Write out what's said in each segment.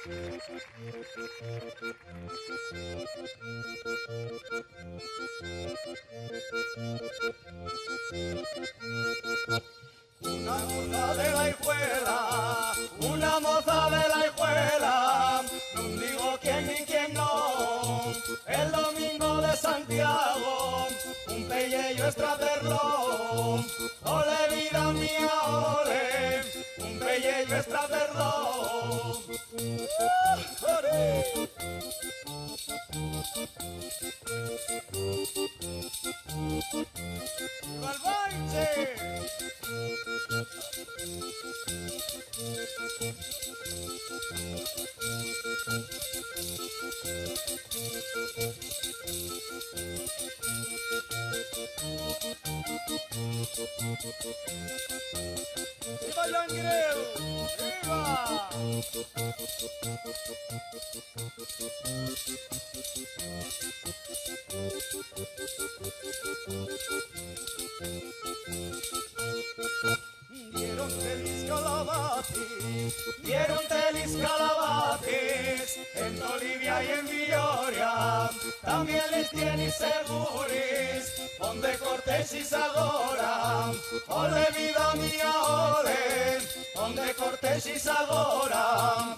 Una moza de la hijuela, una moza de la hijuela, no digo quién ni quién no. El domingo de Santiago, un pellejo extraverlo. Ole vida mía, ole, un pellejo extraverlo. ¡Viva el baile! ¡Viva Langreo! ¡Viva! Dieron telis calabatis en Olivia y en Villoria, también les tiene seguris, donde Cortés y Sagora, ole vida mía, ole, donde Cortés y Sagora.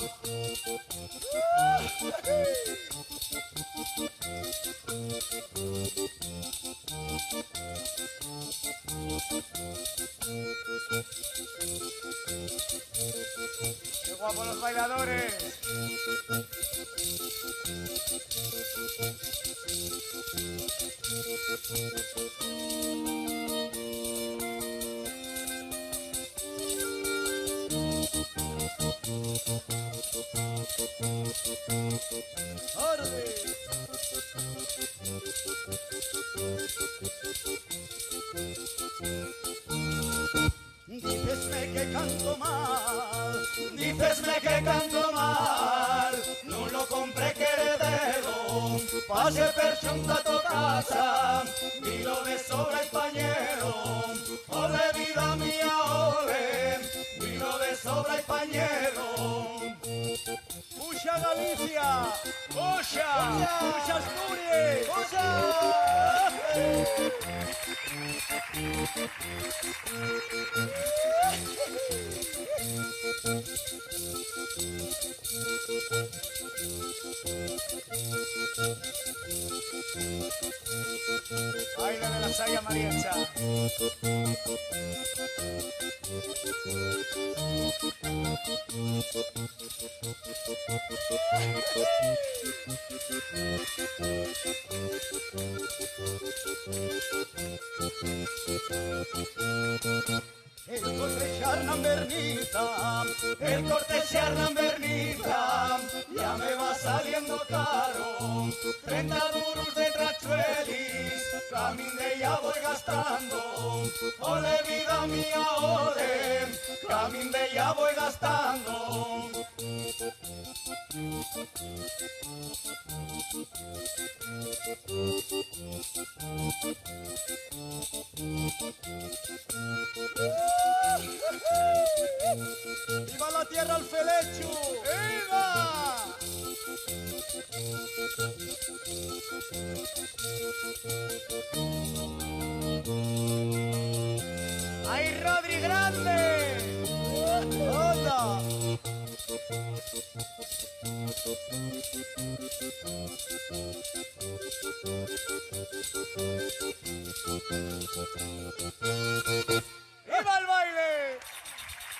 ¡Qué guapos los bailadores! ¡Órale! Dicesme que canto mal, dicesme que canto mal, no lo compré que heredero, pase per xunta a tu casa, vino de sobra y pañero, ole vida mía, ole, vino de sobra y pañero. ¡Puxa Galicia! ¡Puxa! ¡Puxa Asturias! ¡Puxa! Baila de la saya mariacha. El Cortés Hernán Bernita, el Cortés Hernán Bernita, ya me va saliendo caro. 30 duros de trachuelis, camín de ya voy gastando. Ole vida mía, ole, camín de ya voy gastando. ¡Viva la tierra al Felechu! ¡Viva! ¡Ay, Rodri Grande! ¡Hola!